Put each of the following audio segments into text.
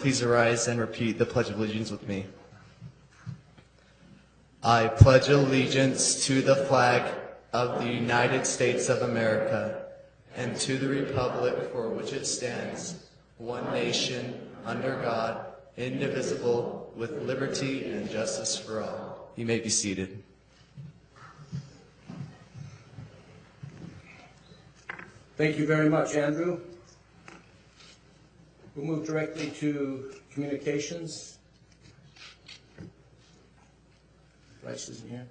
please arise and repeat the Pledge of Allegiance with me. I pledge allegiance to the flag of the United States of America and to the republic for which it stands, one nation, under God, indivisible, with liberty and justice for all. You may be seated. Thank you very much, Andrew. We'll move directly to communications. Bryce isn't here.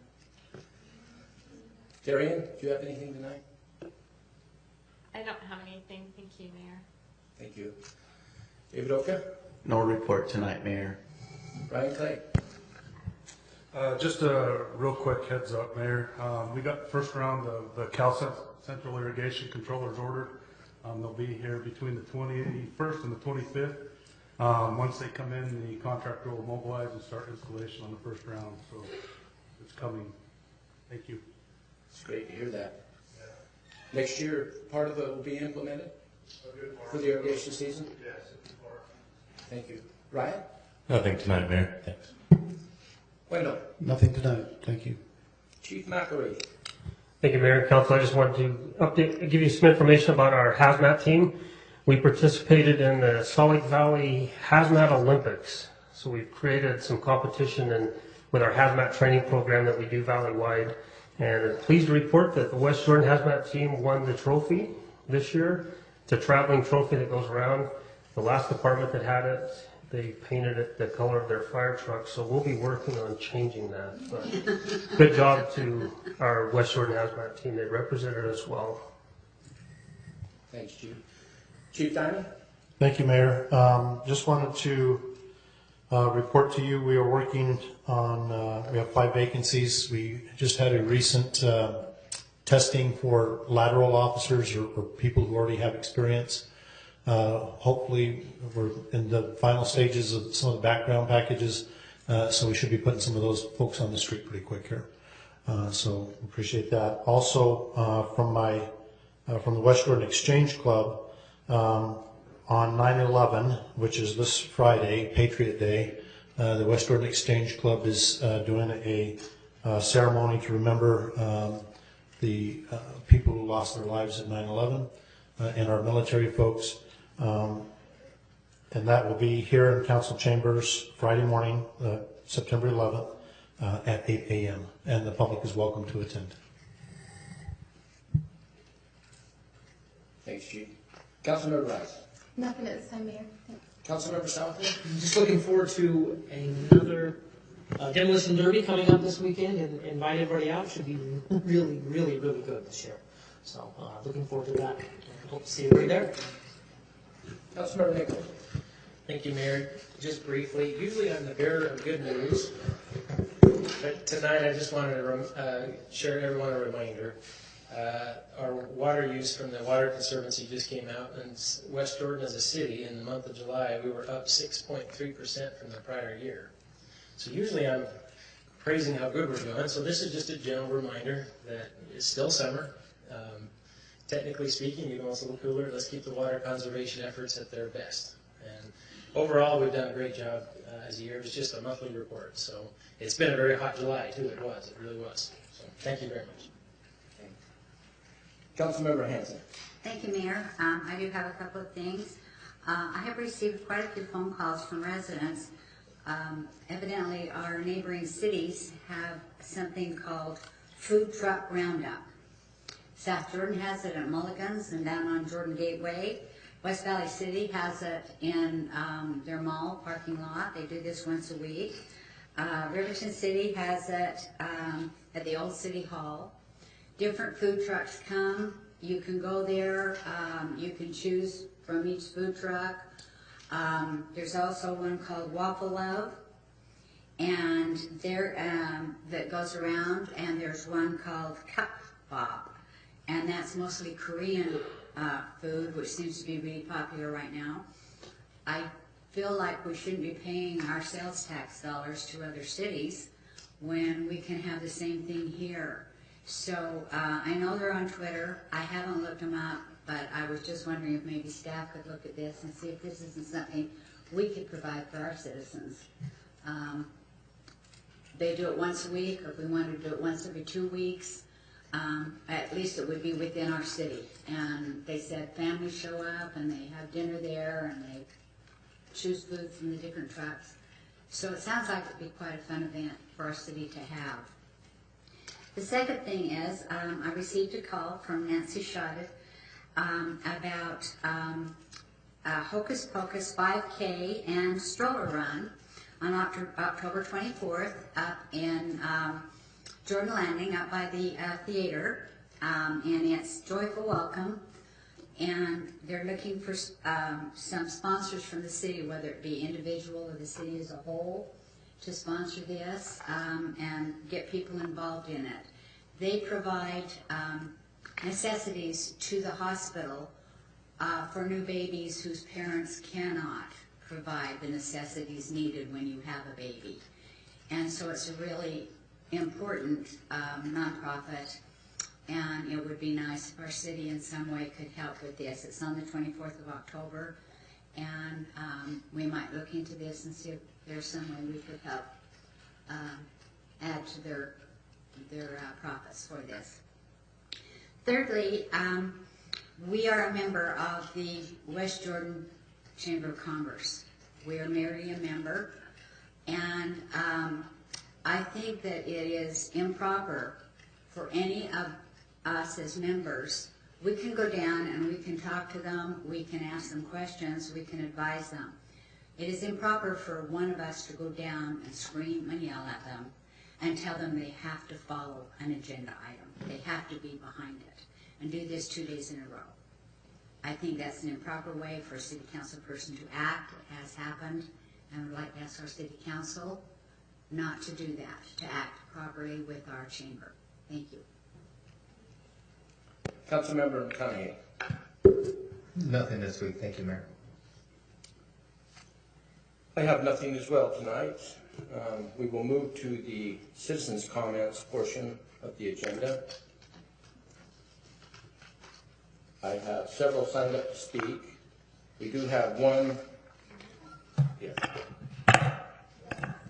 Darian, do you have anything tonight? I don't have anything. Thank you, Mayor. Thank you. David Oka? No report tonight, Mayor. Brian Clay? Just a real quick heads up, Mayor. We got the first round of the Cal Central Irrigation Controllers ordered. They'll be here between the 21st and the 25th. Once they come in, the contractor will mobilize and start installation on the first round. So it's coming. Thank you. It's great to hear that. Next year, part of it will be implemented for the irrigation season? Yes. Thank you. Ryan? Nothing tonight, Mayor. Thanks. Wendell? Nothing tonight. Thank you. Chief McElroy? Thank you, Mayor and Council. I just wanted to give you some information about our hazmat team. We participated in the Salt Lake Valley Hazmat Olympics. So we've created some competition with our hazmat training program that we do valley-wide. And I'm pleased to report that the West Jordan Hazmat team won the trophy this year. It's a traveling trophy that goes around. The last department that had it, they painted it the color of their fire truck. So we'll be working on changing that. But good job to our West Jordan Hazmat team. They represented us well. Thanks, Chief. Chief Diamond? Thank you, Mayor. Just wanted to report to you, we are working on, we have 5 vacancies. We just had a recent testing for lateral officers or people who already have experience. Hopefully, we're in the final stages of some of the background packages, so we should be putting some of those folks on the street pretty quick here. So appreciate that. Also, from the West Jordan Exchange Club, on 9/11, which is this Friday, Patriot Day, the West Jordan Exchange Club is doing a ceremony to remember the people who lost their lives at 9/11 and our military folks. And that will be here in Council Chambers Friday morning, September 11th at 8 a.m. And the public is welcome to attend. Thanks, Chief. Councilmember Rice? Nothing at this time, Mayor. Thanks. Councilmember Southwood? Just looking forward to another demolition derby coming up this weekend, and invite everybody out. Should be really, really, really good this year. So looking forward to that. Hope to see everybody there. Councilmember Nichols? Thank you, Mayor. Just briefly, usually I'm the bearer of good news, but tonight I just wanted to share everyone a reminder. Our water use from the Water Conservancy just came out, and West Jordan as a city in the month of July, we were up 6.3% from the prior year. So usually I'm praising how good we're doing, so this is just a general reminder that it's still summer. Technically speaking, even though it's a little cooler, let's keep the water conservation efforts at their best. And overall, we've done a great job as a year. It was just a monthly report, so it's been a very hot July too. It really was. So thank you very much. Councilmember Hanson? Thank you, Mayor. I do have a couple of things. I have received quite a few phone calls from residents. Evidently, our neighboring cities have something called Food Truck Roundup. South Jordan has it at Mulligan's and down on Jordan Gateway. West Valley City has it in their mall parking lot. They do this once a week. Riverton City has it at the old City Hall. Different food trucks come. You can go there. You can choose from each food truck. There's also one called Waffle Love, and that goes around. And there's one called Cup Bop, and that's mostly Korean food, which seems to be really popular right now. I feel like we shouldn't be paying our sales tax dollars to other cities when we can have the same thing here. So I know they're on Twitter. I haven't looked them up, but I was just wondering if maybe staff could look at this and see if this isn't something we could provide for our citizens. They do it once a week, or if we wanted to do it once every 2 weeks, at least it would be within our city. And they said families show up and they have dinner there and they choose food from the different trucks. So it sounds like it'd be quite a fun event for our city to have. The second thing is, I received a call from Nancy Schottet about Hocus Pocus 5K and stroller run on October 24th up in Jordan Landing, up by the theater, and it's Joyful Welcome, and they're looking for some sponsors from the city, whether it be individual or the city as a whole, to sponsor this and get people involved in it. They provide necessities to the hospital for new babies whose parents cannot provide the necessities needed when you have a baby. And so it's a really important nonprofit, and it would be nice if our city in some way could help with this. It's on the 24th of October, and we might look into this and see if there's some way we could help add to their profits for this. Thirdly, we are a member of the West Jordan Chamber of Commerce. We are merely a member, and I think that it is improper for any of us as members. We can go down and we can talk to them, we can ask them questions, we can advise them. It is improper for one of us to go down and scream and yell at them and tell them they have to follow an agenda item. They have to be behind it and do this 2 days in a row. I think that's an improper way for a city council person to act. It has happened, and I would like to ask our city council not to do that, to act properly with our chamber. Thank you. Councilmember McConaughey. Nothing this week. Thank you, Mayor. I have nothing as well tonight. We will move to the citizens' comments portion of the agenda. I have several signed up to speak. We do have one. Yeah.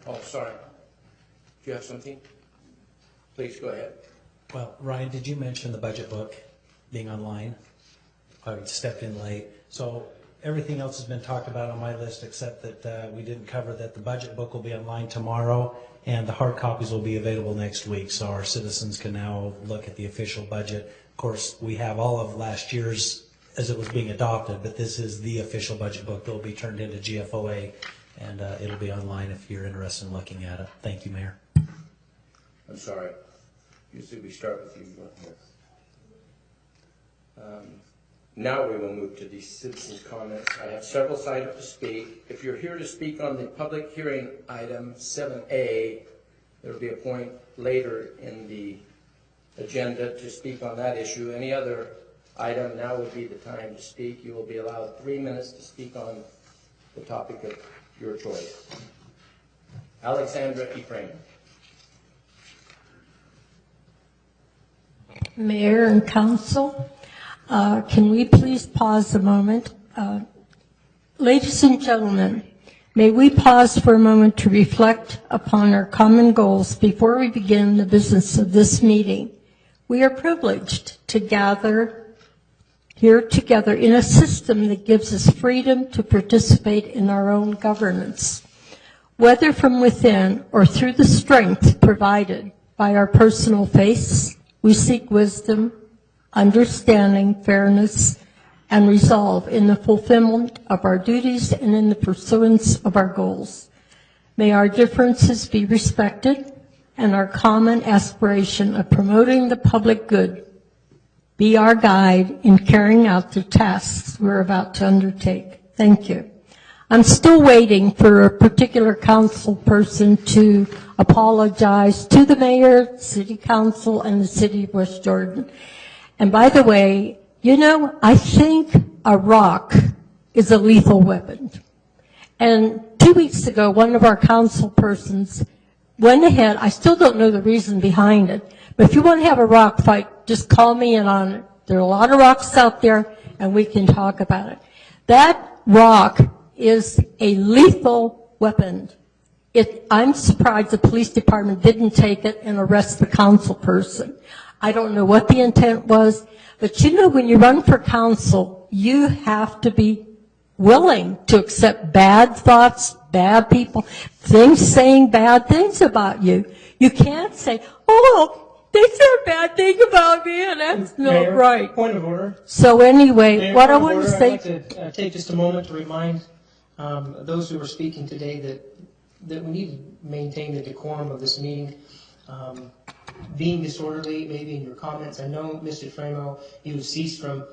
Oh, sorry. Do you have something? Please go ahead. Well, Ryan, did you mention the budget book being online? I stepped in late. So everything else has been talked about on my list, except that we didn't cover that the budget book will be online tomorrow and the hard copies will be available next week. So our citizens can now look at the official budget. Of course, we have all of last year's as it was being adopted, but this is the official budget book that will be turned into GFOA, and it'll be online if you're interested in looking at it. Thank you, Mayor. I'm sorry. Usually we start with you. Now we will move to the citizens' comments. I have several signed up to speak. If you're here to speak on the public hearing item 7A, there will be a point later in the agenda to speak on that issue. Any other item, now would be the time to speak. You will be allowed 3 minutes to speak on the topic of your choice. Alexandra Ephraim. Mayor and Council, can we please pause a moment? Ladies and gentlemen, may we pause for a moment to reflect upon our common goals before we begin the business of this meeting. We are privileged to gather here together in a system that gives us freedom to participate in our own governance, whether from within or through the strength provided by our personal faiths. We seek wisdom, understanding, fairness, and resolve in the fulfillment of our duties and in the pursuance of our goals. May our differences be respected and our common aspiration of promoting the public good be our guide in carrying out the tasks we're about to undertake. Thank you. I'm still waiting for a particular council person to apologize to the mayor, city council, and the city of West Jordan. And by the way, you know, I think a rock is a lethal weapon. And 2 weeks ago, one of our council persons went ahead, I still don't know the reason behind it, but if you want to have a rock fight, just call me in on it. There are a lot of rocks out there, and we can talk about it. That rock is a lethal weapon. I'm surprised the police department didn't take it and arrest the council person. I don't know what the intent was, but you know, when you run for council, you have to be willing to accept bad thoughts, bad people, things saying bad things about you. You can't say, oh, they said a bad thing about me, and that's not Mayor, right. Point of order. So anyway, Mayor, what I point of want to order. say... I'd like to take just a moment to remind those who are speaking today that we need to maintain the decorum of this meeting. Being disorderly, maybe in your comments. I know, Mr. Framo, you ceased from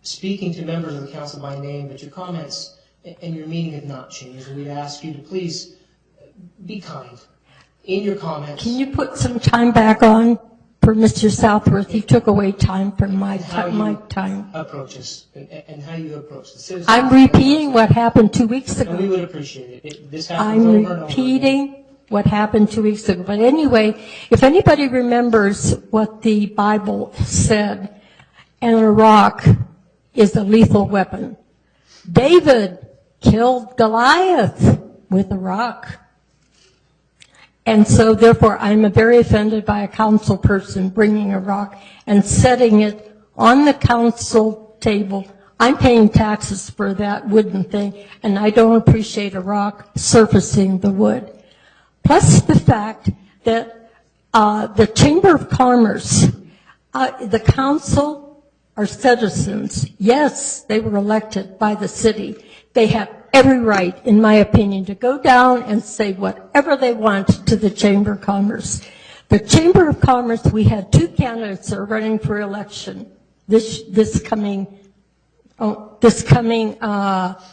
speaking to members of the council by name, but your comments and your meaning have not changed. And we'd ask you to please be kind in your comments. Can you put some time back on for Mr. Southworth? He took away time from my time. Approach us and how you approach the citizens. I'm repeating what happened 2 weeks ago. And we would appreciate it. This happens I'm over and over again. repeating what happened 2 weeks ago. But anyway, if anybody remembers what the Bible said, and a rock is a lethal weapon. David killed Goliath with a rock. And so therefore I'm very offended by a council person bringing a rock and setting it on the council table. I'm paying taxes for that wooden thing, and I don't appreciate a rock surfacing the wood. Plus the fact that the Chamber of Commerce, the council are citizens. Yes, they were elected by the city. They have every right, in my opinion, to go down and say whatever they want to the Chamber of Commerce. The Chamber of Commerce, we had 2 candidates that are running for election this coming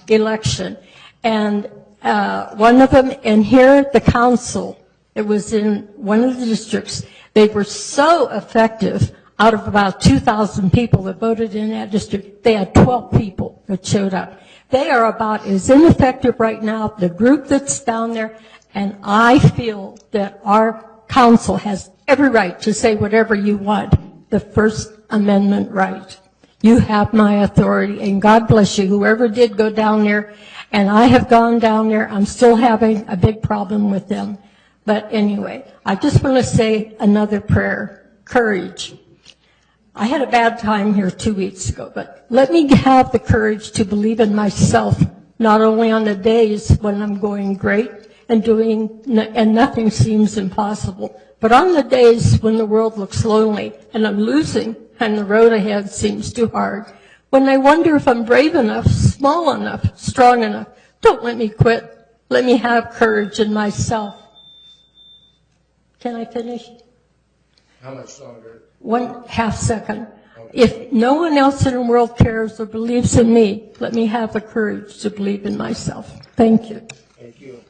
election. And one of them, and here the council, it was in one of the districts, they were so effective. Out of about 2,000 people that voted in that district, they had 12 people that showed up. They are about as ineffective right now, the group that's down there, and I feel that our council has every right to say whatever you want, the First Amendment right. You have my authority, and God bless you, whoever did go down there, and I have gone down there. I'm still having a big problem with them. But anyway, I just want to say another prayer, courage. I had a bad time here 2 weeks ago, but let me have the courage to believe in myself, not only on the days when I'm going great and nothing seems impossible, but on the days when the world looks lonely and I'm losing and the road ahead seems too hard. When I wonder if I'm brave enough, small enough, strong enough, don't let me quit. Let me have courage in myself. Can I finish? How much longer? 1/2 second. If no one else in the world cares or believes in me, let me have the courage to believe in myself. Thank you. Thank you.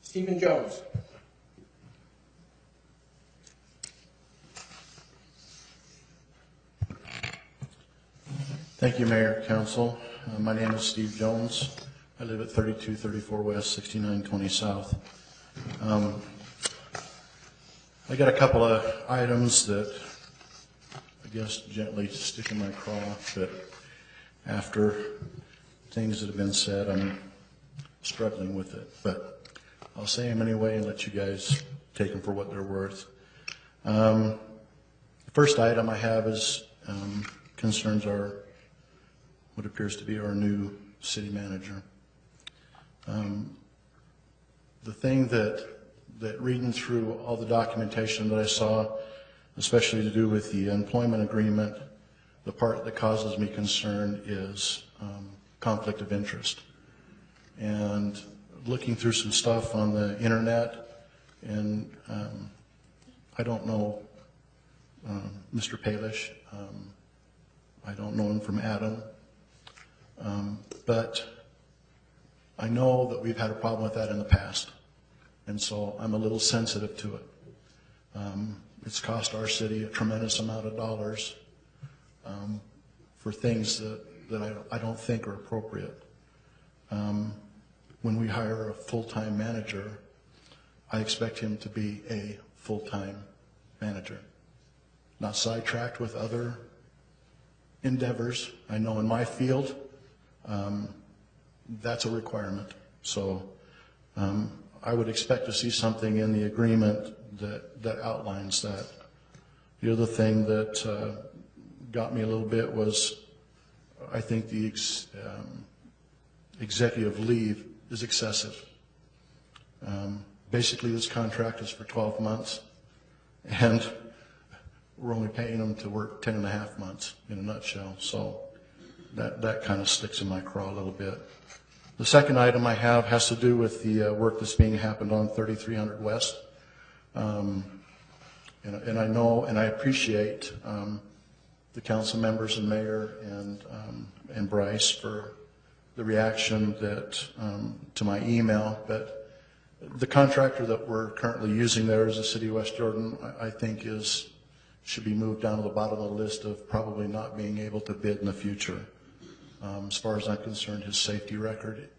Stephen Jones. Thank you, Mayor, Council. My name is Steve Jones. I live at 3234 West, 6920 South. I got a couple of items that I guess gently stick in my craw, but after things that have been said, I'm struggling with it. But I'll say them anyway and let you guys take them for what they're worth. The first item I have is concerns what appears to be our new city manager. The thing that reading through all the documentation that I saw, especially to do with the employment agreement, the part that causes me concern is conflict of interest. And looking through some stuff on the internet, and I don't know Mr. Palish. I don't know him from Adam. But I know that we've had a problem with that in the past. And so I'm a little sensitive to it. It's cost our city a tremendous amount of dollars for things that I don't think are appropriate. When we hire a full-time manager, I expect him to be a full-time manager, not sidetracked with other endeavors. I know in my field, that's a requirement. So I would expect to see something in the agreement that outlines that. The other thing that got me a little bit was I think the executive leave is excessive. Basically, this contract is for 12 months, and we're only paying them to work 10 and a half months in a nutshell. So that kind of sticks in my craw a little bit. The second item I have has to do with the work that's being happened on 3300 West. And I know and I appreciate the council members and mayor and Bryce for the reaction that to my email. But the contractor that we're currently using there is the City of West Jordan. I think should be moved down to the bottom of the list of probably not being able to bid in the future. As far as I'm concerned, his safety record,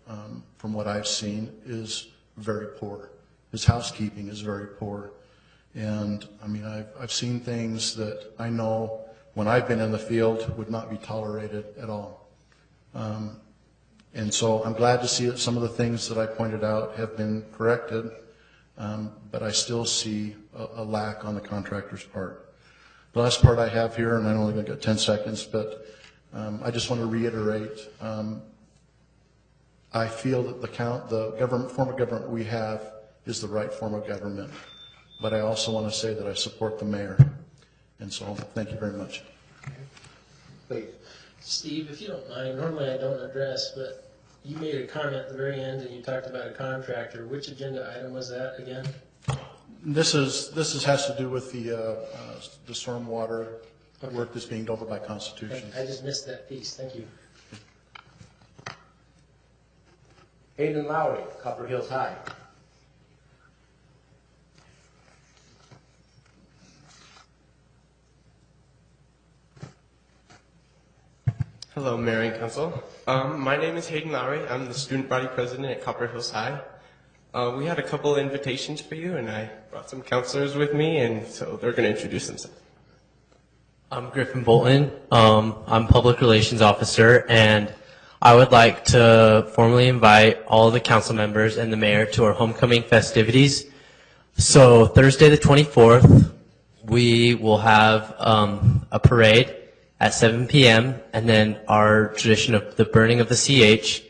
from what I've seen, is very poor. His housekeeping is very poor. And I mean, I've seen things that I know when I've been in the field would not be tolerated at all. And so I'm glad to see that some of the things that I pointed out have been corrected, but I still see a lack on the contractor's part. The last part I have here, and I'm only going to get 10 seconds, but I just want to reiterate, I feel that the form of government we have is the right form of government. But I also want to say that I support the mayor. And so thank you very much. Please. Steve, if you don't mind, normally I don't address, but you made a comment at the very end and you talked about a contractor. Which agenda item was that again? This has to do with the stormwater work that's being done by Constitution. I just missed that piece. Thank you. Hayden Lowry, Copper Hills High. Hello, Mayor and Council. My name is Hayden Lowry. I'm the student body president at Copper Hills High. We had a couple of invitations for you, and I brought some counselors with me, and so they're going to introduce themselves. I'm Griffin Bolton. I'm Public Relations Officer, and I would like to formally invite all the council members and the mayor to our homecoming festivities. So Thursday the 24th, we will have a parade at 7 p.m., and then our tradition of the burning of the CH.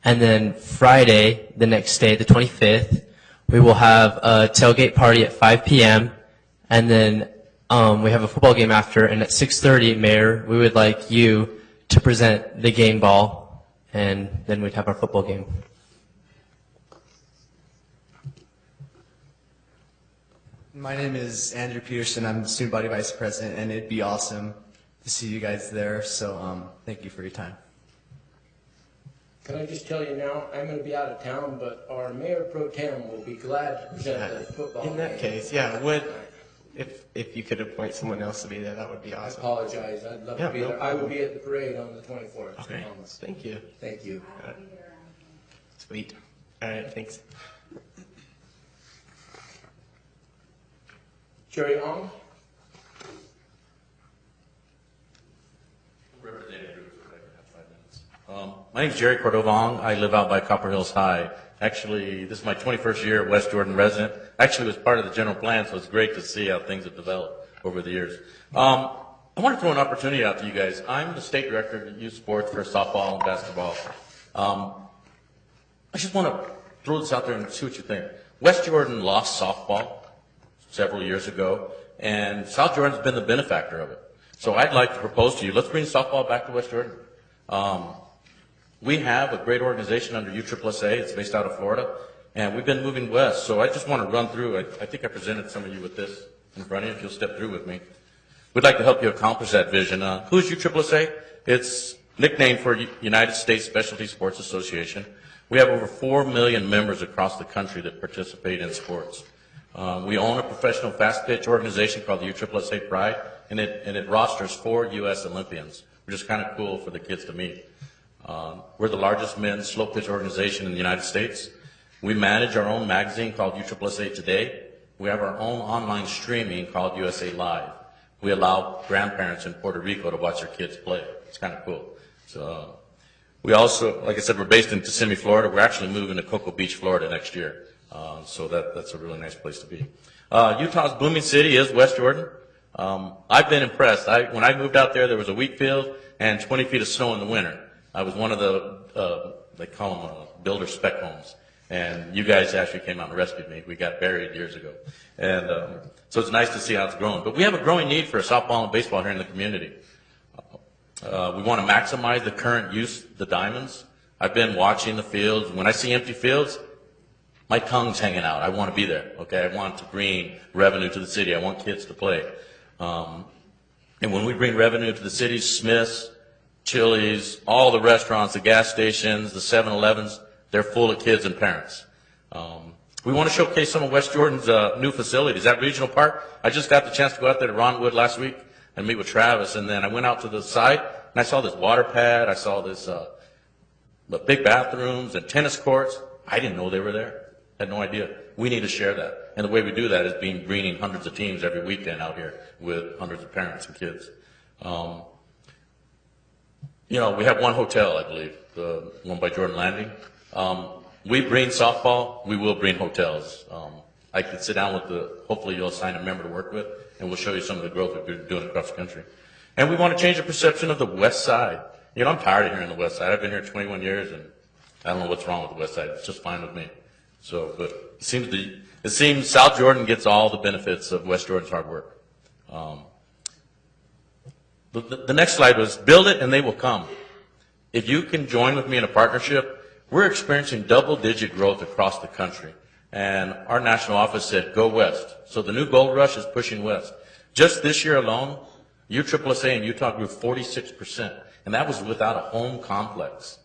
And then Friday, the next day, the 25th, we will have a tailgate party at 5 p.m., and then we have a football game after, and at 6:30, Mayor, we would like you to present the game ball, and then we'd have our football game. My name is Andrew Peterson. I'm the student body vice president, and it'd be awesome to see you guys there. So thank you for your time. Can I just tell you now, I'm going to be out of town, but our mayor pro tem will be glad to present the football. In that case, yeah, if you could appoint someone else to be there, that would be awesome. I apologize. I'd love to be there. I will be at the parade on the 24th. Okay. Thank you. Thank you. Sweet. All right. Thanks. Jerry Ong. My name is Jerry Cordova. I live out by Copper Hills High. Actually, this is my 21st year at West Jordan resident. Actually, was part of the general plan, so it's great to see how things have developed over the years. I want to throw an opportunity out to you guys. I'm the state director of youth sports for softball and basketball. I just want to throw this out there and see what you think. West Jordan lost softball several years ago, and South Jordan's been the benefactor of it. So I'd like to propose to you, let's bring softball back to West Jordan. We have a great organization under USSSA. It's based out of Florida, and we've been moving west. So I just want to run through. I think I presented some of you with this in front of you. If you'll step through with me, we'd like to help you accomplish that vision. Who's USSSA? It's nicknamed for United States Specialty Sports Association. We have over 4 million members across the country that participate in sports. We own a professional fast pitch organization called the USSSA Pride, and it rosters 4 U.S. Olympians, which is kind of cool for the kids to meet. We're the largest men's slow pitch organization in the United States. We manage our own magazine called USSSA Today. We have our own online streaming called USA Live. We allow grandparents in Puerto Rico to watch their kids play. It's kind of cool. So We also, like I said, we're based in Kissimmee, Florida. We're actually moving to Cocoa Beach, Florida next year. So that's a really nice place to be. Utah's booming city is West Jordan. I've been impressed. When I moved out there, there was a wheat field and 20 feet of snow in the winter. I was one of the, they call them builder spec homes. And you guys actually came out and rescued me. We got buried years ago. And so it's nice to see how it's growing. But we have a growing need for softball and baseball here in the community. We want to maximize the current use of the diamonds. I've been watching the fields. When I see empty fields, my tongue's hanging out. I want to be there. Okay, I want to bring revenue to the city. I want kids to play. And when we bring revenue to the city, Smith's, Chili's, all the restaurants, the gas stations, the 7-Elevens, they're full of kids and parents. We want to showcase some of West Jordan's new facilities. That regional park, I just got the chance to go out there to Ronwood last week and meet with Travis, and then I went out to the side and I saw this water pad. I saw this the big bathrooms and tennis courts. I didn't know they were there. Had no idea. We need to share that. And the way we do that is bringing hundreds of teams every weekend out here with hundreds of parents and kids. You know, we have one hotel, I believe, the one by Jordan Landing. We bring softball, we will bring hotels. I could sit down with hopefully you'll assign a member to work with, and we'll show you some of the growth that we're doing across the country. And we want to change the perception of the West Side. You know, I'm tired of hearing the West Side. I've been here 21 years, and I don't know what's wrong with the West Side. It's just fine with me. So, but it seems South Jordan gets all the benefits of West Jordan's hard work. The next slide was build it and they will come. If you can join with me in a partnership, we're experiencing double-digit growth across the country. And our national office said, go west. So the new gold rush is pushing west. Just this year alone, USSSA in Utah grew 46%. And that was without a home complex.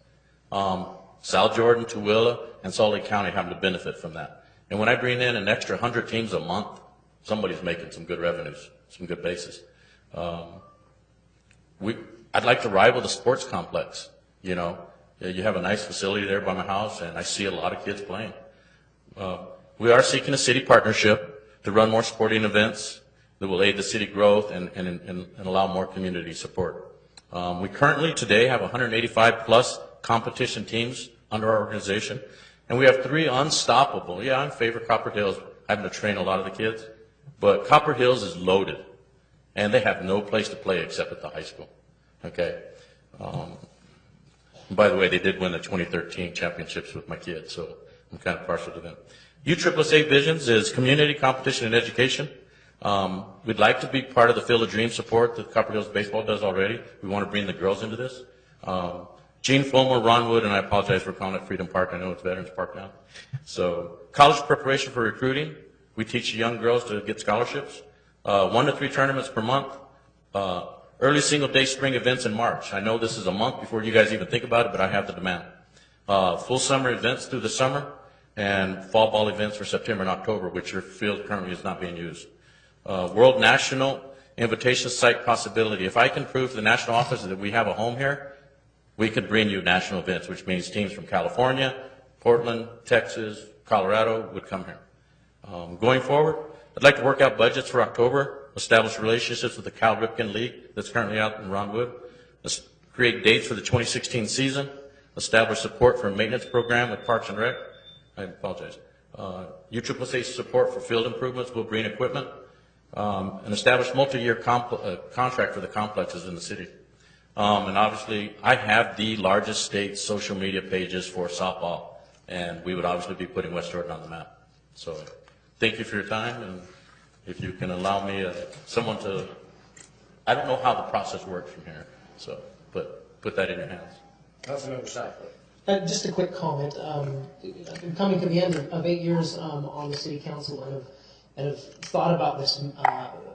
South Jordan, Tooele, and Salt Lake County having to benefit from that. And when I bring in an extra 100 teams a month, somebody's making some good revenues, some good bases. I'd like to rival the sports complex. You know, you have a nice facility there by my house, and I see a lot of kids playing. We are seeking a city partnership to run more sporting events that will aid the city growth and allow more community support. We currently today have 185 plus competition teams under our organization, and we have 3 unstoppable. Yeah, I'm in favor of Copper Hills, having to train a lot of the kids, but Copper Hills is loaded, and they have no place to play except at the high school. Okay. By the way, they did win the 2013 championships with my kids, so I'm kind of partial to them. USSSA Visions is community, competition, and education. We'd like to be part of the Field of Dreams support that Copper Hills Baseball does already. We want to bring the girls into this. Gene Fulmer, Ron Wood, and I apologize for calling it Freedom Park. I know it's Veterans Park now. So college preparation for recruiting. We teach young girls to get scholarships. 1 to 3 tournaments per month. Early single-day spring events in March. I know this is a month before you guys even think about it, but I have the demand. Full summer events through the summer, and fall ball events for September and October, which your field currently is not being used. World National Invitation Site Possibility. If I can prove to the national office that we have a home here, we could bring you national events, which means teams from California, Portland, Texas, Colorado would come here. Going forward, I'd like to work out budgets for October, establish relationships with the Cal Ripken League that's currently out in Ronwood, create dates for the 2016 season, establish support for a maintenance program with Parks and Rec. I apologize. USSSA support for field improvements with green equipment, and establish multi-year contract for the complexes in the city. And obviously, I have the largest state social media pages for softball, and we would obviously be putting West Jordan on the map. So thank you for your time, and if you can allow me someone to, I don't know how the process works from here, so put that in your hands. Councilmember Seifert. Just a quick comment. I've been coming to the end of 8 years on the city council and have thought about this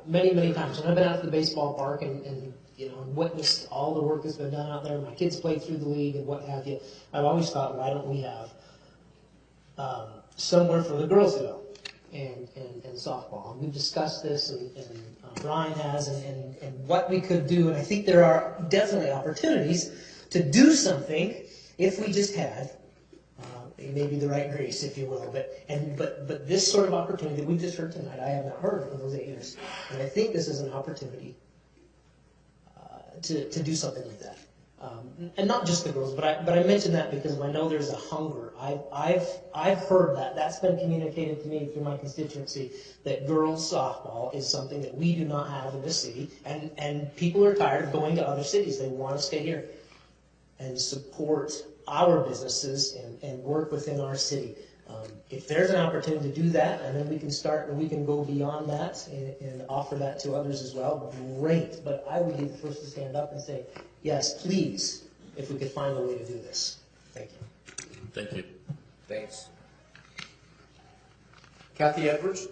many, many times. When I've been out to the baseball park and witnessed all the work that's been done out there, my kids played through the league and what have you, I've always thought, why don't we have somewhere for the girls to go and softball? And we've discussed this, and Brian has, and what we could do. And I think there are definitely opportunities to do something if we just had maybe the right grace, if you will. But this sort of opportunity that we just heard tonight, I have not heard in those 8 years. And I think this is an opportunity to do something like that. And not just the girls, but I mention that because I know there's a hunger. I've heard that. That's been communicated to me through my constituency, that girls softball is something that we do not have in this city, and people are tired of going to other cities. They want to stay here and support our businesses and work within our city. If there's an opportunity to do that, and then we can start, and we can go beyond that and offer that to others as well, great. But I would be the first to stand up and say, yes, please, if we could find a way to do this. Thank you. Thank you. Thanks. Kathy Edwards?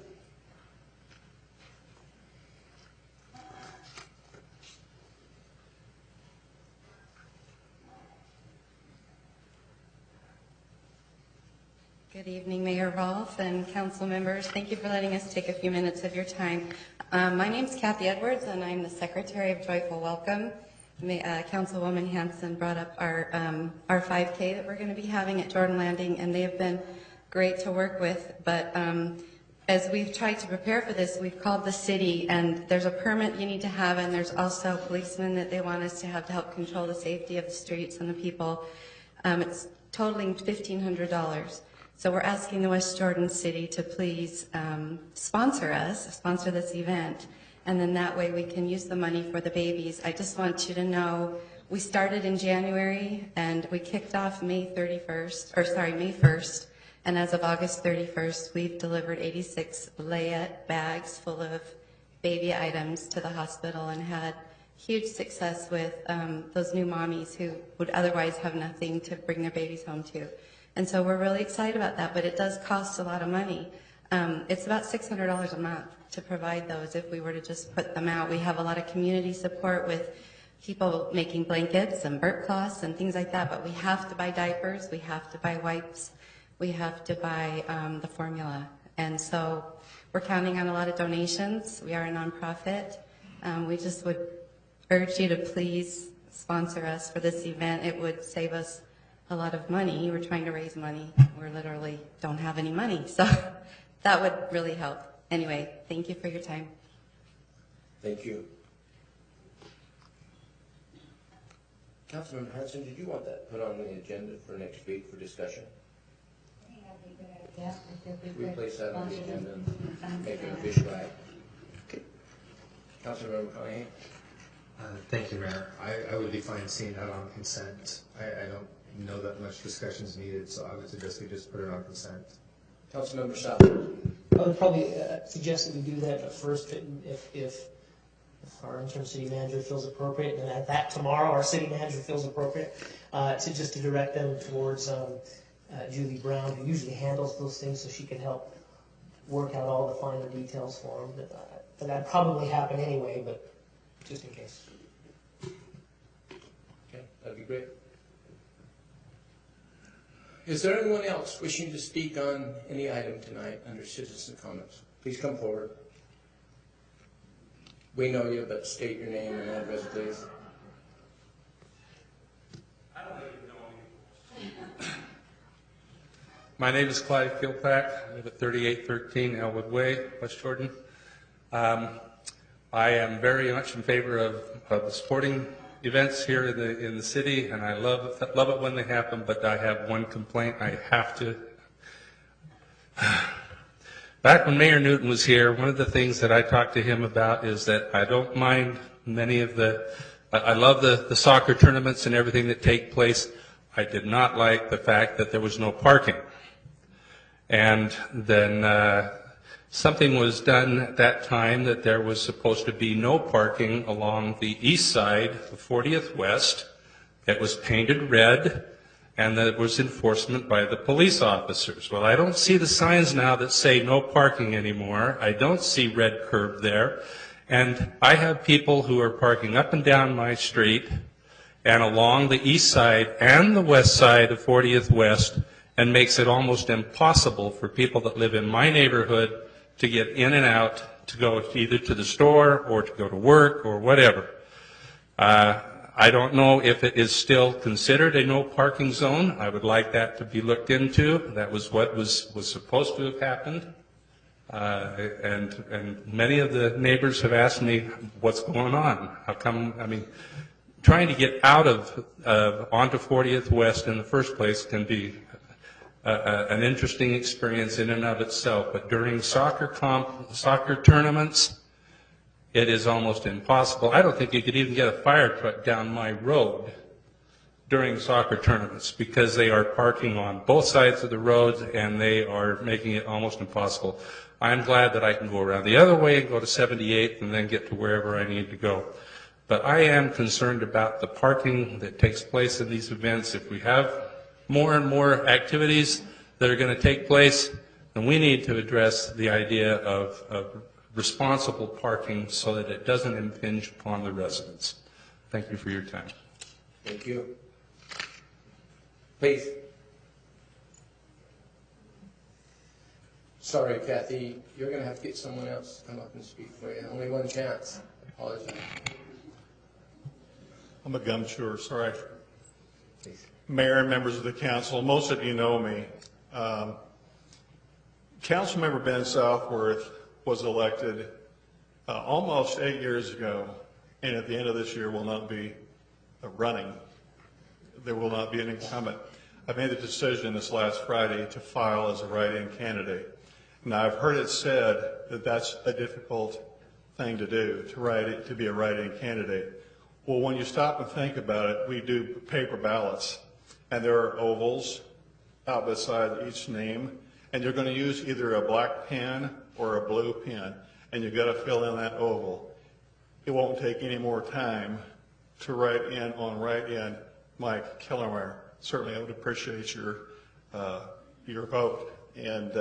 Good evening, Mayor Rolfe and council members. Thank you for letting us take a few minutes of your time. My name is Kathy Edwards, and I'm the Secretary of Joyful Welcome. Councilwoman Hanson brought up our 5K that we're going to be having at Jordan Landing, and they have been great to work with. But as we've tried to prepare for this, we've called the city, and there's a permit you need to have, and there's also policemen that they want us to have to help control the safety of the streets and the people. It's totaling $1,500. So we're asking the West Jordan City to please sponsor this event, and then that way we can use the money for the babies. I just want you to know, we started in January, and we kicked off May 1st, and as of August 31st, we've delivered 86 layette bags full of baby items to the hospital and had huge success with those new mommies who would otherwise have nothing to bring their babies home to. And so we're really excited about that, but it does cost a lot of money. It's about $600 a month to provide those if we were to just put them out. We have a lot of community support with people making blankets and burp cloths and things like that, but we have to buy diapers, we have to buy wipes, we have to buy the formula. And so we're counting on a lot of donations. We are a nonprofit. We just would urge you to please sponsor us for this event. It would save us a lot of money. We're trying to raise money. We literally don't have any money. So that would really help. Anyway, thank you for your time. Thank you. Councilman Hanson, did you want that put on the agenda for next week for discussion? Yeah, We place that on the agenda and make an official act. Okay. Councilmember McConaughey? Thank you, Mayor. I would be fine seeing that on consent. I don't know that much discussion is needed, so I would suggest we just put it on consent. Councilmember South. I would probably suggest that we do that, but first, if our interim city manager feels appropriate, and at that tomorrow our city manager feels appropriate, to direct them towards Julie Brown, who usually handles those things, so she can help work out all the finer details for them. That'd probably happen anyway, but just in case. Okay, that'd be great. Is there anyone else wishing to speak on any item tonight under citizen comments? Please come forward. We know you, but state your name and address, please. My name is Clyde Kilpack. I live at 3813 Elwood Way, West Jordan. I am very much in favor of the sporting events here in the city, and I love it when they happen, but I have one complaint I have to. Back when Mayor Newton was here, one of the things that I talked to him about is that I don't mind many of I love the soccer tournaments and everything that take place. I did not like the fact that there was no parking. And then something was done at that time that there was supposed to be no parking along the east side of 40th West. It was painted red, and that it was enforcement by the police officers. Well, I don't see the signs now that say no parking anymore. I don't see red curb there. And I have people who are parking up and down my street and along the east side and the west side of 40th West, and makes it almost impossible for people that live in my neighborhood to get in and out, to go either to the store or to go to work or whatever. I don't know if it is still considered a no parking zone. I would like that to be looked into. That was what was supposed to have happened. And many of the neighbors have asked me what's going on. How come, trying to get out of onto 40th West in the first place can be an interesting experience in and of itself. But during soccer tournaments, it is almost impossible. I don't think you could even get a fire truck down my road during soccer tournaments because they are parking on both sides of the roads and they are making it almost impossible. I'm glad that I can go around the other way and go to 78th and then get to wherever I need to go. But I am concerned about the parking that takes place in these events. If we have more and more activities that are going to take place, then we need to address the idea of responsible parking so that it doesn't impinge upon the residents. Thank you for your time. Thank you. Please. Sorry, Kathy, you're going to have to get someone else to come up and speak for you. Only one chance. Apologize. I'm a gum chewer, sorry. Please. Mayor and members of the council, most of you know me. Councilmember Ben Southworth was elected almost 8 years ago, and at the end of this year will not be running. There will not be an incumbent. I made the decision this last Friday to file as a write-in candidate. Now, I've heard it said that that's a difficult thing to do, to be a write-in candidate. Well, when you stop and think about it, we do paper ballots, and there are ovals out beside each name, and you're going to use either a black pen or a blue pen, and you've got to fill in that oval. It won't take any more time to write in Mike Kellermeyer. Certainly, I would appreciate your vote. And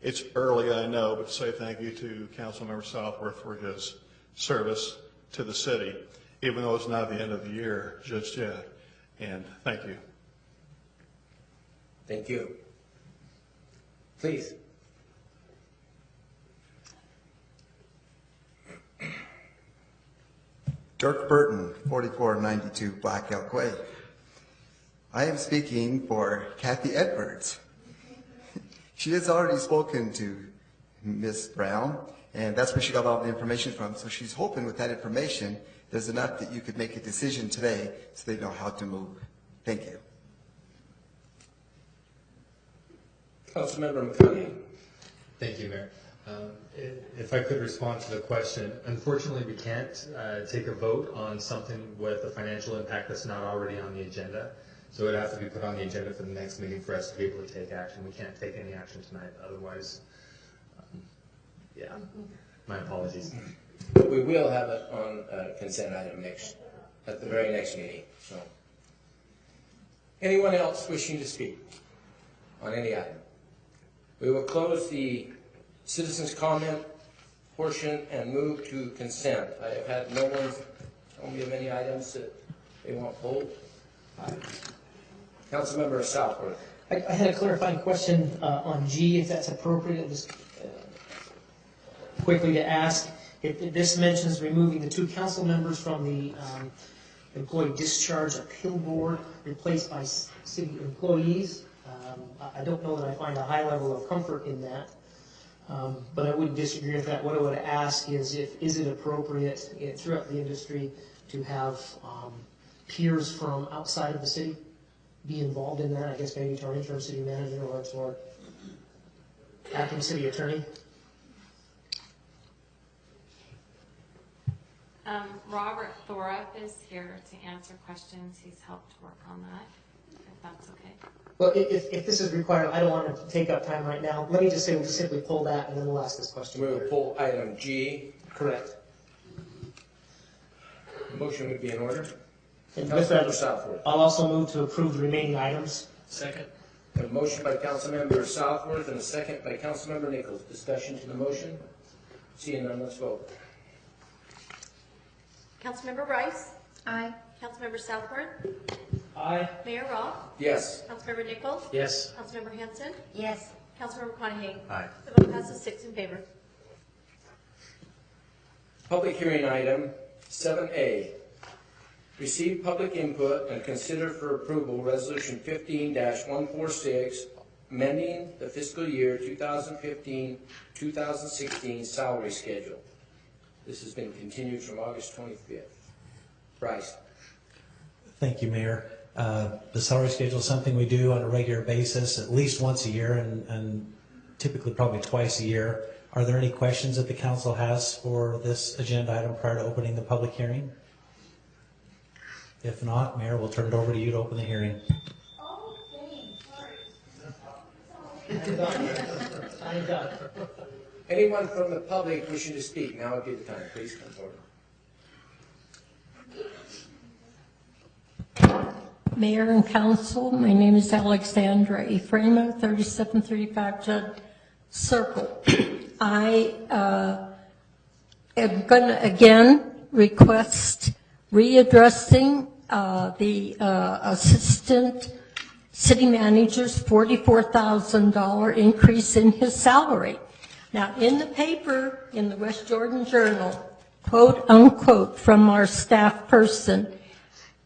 it's early, I know, but to say thank you to Councilmember Southworth for his service to the city, even though it's not the end of the year just yet. And thank you. Thank you. Please. Dirk Burton, 4492 Black Elk Way. I am speaking for Kathy Edwards. She has already spoken to Ms. Brown, and that's where she got all the information from. So she's hoping with that information, there's enough that you could make a decision today so they know how to move. Thank you. Councilmember McConaughey. Thank you, Mayor. If I could respond to the question, unfortunately we can't take a vote on something with a financial impact that's not already on the agenda. So it would have to be put on the agenda for the next meeting for us to be able to take action. We can't take any action tonight, otherwise, yeah, my apologies. But we will have it on consent item at the very next meeting. So, anyone else wishing to speak on any item? We will close the citizens' comment portion and move to consent. I have had no one tell me of any items that they want pulled. Councilmember Southworth. I had a clarifying question on G, if that's appropriate, just quickly to ask. If this mentions removing the 2 council members from the employee discharge appeal board, replaced by city employees. I don't know that I find a high level of comfort in that, but I wouldn't disagree with that. What I would ask is is it appropriate throughout the industry to have peers from outside of the city be involved in that? I guess maybe to our interim city manager or to our acting city attorney. Robert Thorup is here to answer questions. He's helped work on that, if that's okay. Well, if this is required, I don't want to take up time right now. Let me just say we'll just simply pull that and then we'll ask this question. We will pull item G. Correct. Motion would be in order. And with that, Councilmember Southworth. I'll also move to approve the remaining items. Second. A motion by Councilmember Southworth and a second by Councilmember Nichols. Discussion to the motion? Seeing none, let's vote. Councilmember Rice? Aye. Councilmember Southworth? Aye. Mayor Roth? Yes. Councilmember Nichols? Yes. Councilmember Hanson? Yes. Councilmember McConaughey? Aye. The vote passes 6 in favor. Public hearing item 7A. Receive public input and consider for approval Resolution 15-146, amending the fiscal year 2015-2016 salary schedule. This has been continued from August 25th. Bryce. Thank you, Mayor. The salary schedule is something we do on a regular basis, at least once a year, and typically probably twice a year. Are there any questions that the council has for this agenda item prior to opening the public hearing? If not, Mayor, we'll turn it over to you to open the hearing. Anyone from the public wishing to speak, now would be the time. Please come forward. Mayor and Council, my name is Alexandra Efrema, 3735 Judd Circle. I am going to again request readdressing the assistant city manager's $44,000 increase in his salary. Now, in the paper, in the West Jordan Journal, quote unquote, from our staff person,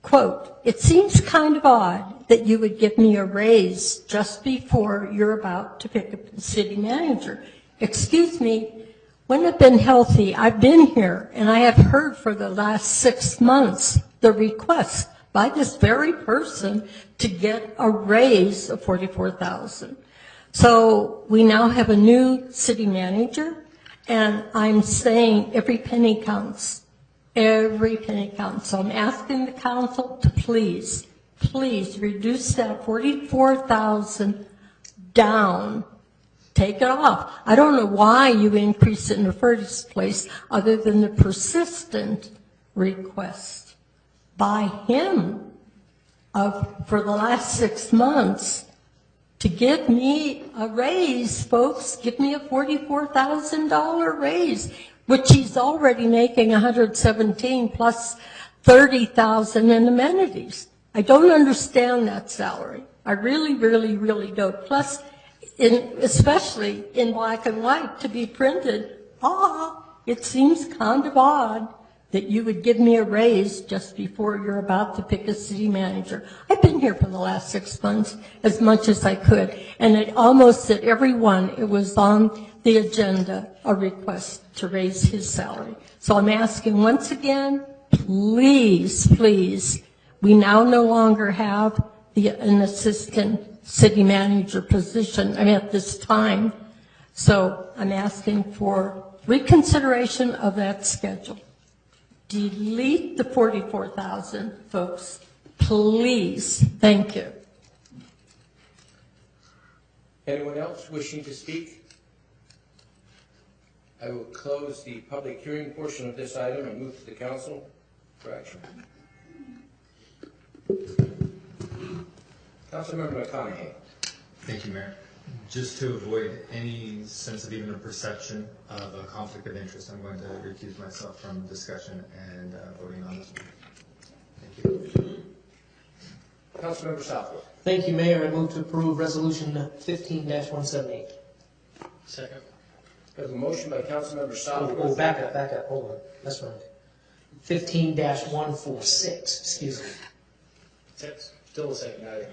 quote, "It seems kind of odd that you would give me a raise just before you're about to pick a city manager. Excuse me, wouldn't have been healthy. I've been here, and I have heard for the last 6 months the request by this very person to get a raise of $44,000. So we now have a new city manager, and I'm saying every penny counts. Every penny counts. So I'm asking the council to please reduce that $44,000 down. Take it off. I don't know why you increased it in the first place other than the persistent request by him for the last 6 months to give me a raise, folks. Give me a $44,000 raise, which he's already making $117 plus $30,000 in amenities. I don't understand that salary. I really, really, really don't. Plus, especially in black and white to be printed, it seems kind of odd that you would give me a raise just before you're about to pick a city manager. I've been here for the last 6 months as much as I could, and it almost at every one, it was on the agenda, a request to raise his salary. So I'm asking once again, please, we now no longer have an assistant city manager position at this time. So I'm asking for reconsideration of that schedule. Delete the $44,000, folks. Please. Thank you. Anyone else wishing to speak? I will close the public hearing portion of this item and move to the council for action. Councilmember McConaughey. Thank you, Mayor. Just to avoid any sense of even a perception of a conflict of interest, I'm going to recuse myself from discussion and voting on this one. Thank you. Councilmember Southwood. Thank you, Mayor. I move to approve Resolution 15-178. Second. We have a motion by Councilmember Southwood. Back up, hold on. That's right. 15-146, excuse me. Still a second item.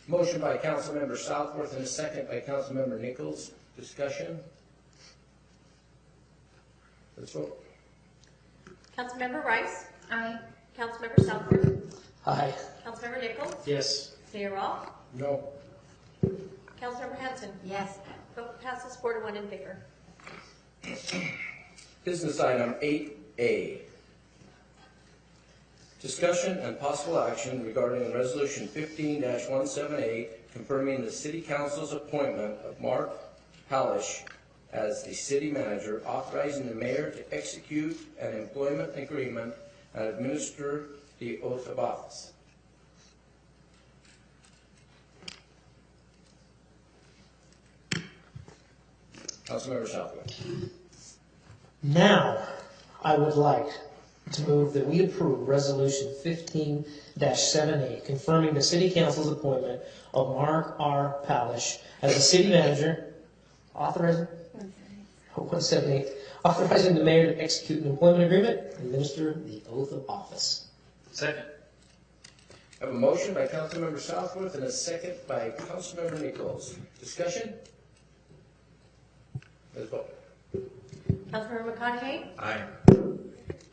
Motion by Councilmember Southworth and a second by Councilmember Nichols. Discussion? Let's vote. Councilmember Rice? Aye. Councilmember Southworth? Aye. Councilmember Nichols? Yes. Mayor Rawl? No. Councilmember Hanson? Yes. Vote passes 4-1 in favor. Business item 8A. Discussion and possible action regarding Resolution 15-178, confirming the City Council's appointment of Mark Hallish as the City Manager, authorizing the Mayor to execute an employment agreement and administer the oath of office. Councilmember Southwood. Now, I would like to move that we approve Resolution 15-78, confirming the City Council's appointment of Mark R. Palish as the City Manager, authorizing the Mayor to execute an employment agreement and administer the oath of office. Second. I have a motion by Councilmember Southworth and a second by Councilmember Nichols. Discussion? Let's vote. Councilmember McConaughey? Aye.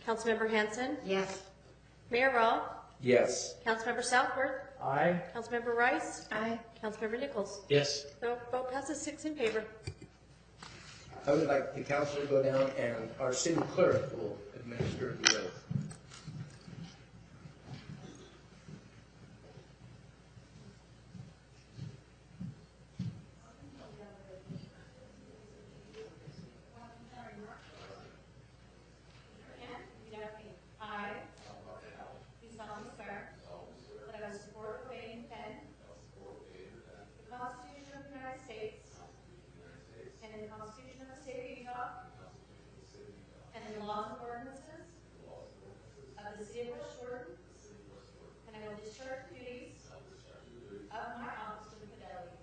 Councilmember Hanson? Yes. Mayor Rawl? Yes. Councilmember Southworth? Aye. Councilmember Rice? Aye. Councilmember Nichols? Yes. The vote passes 6 in favor. I would like the council to go down and our city clerk will administer the oath. I do solemnly swear that I will support, obey, and defend the Constitution of the United States and the Constitution of the State of Utah and the laws and ordinances of the City of West Jordan, and I will discharge the duties of my office with fidelity.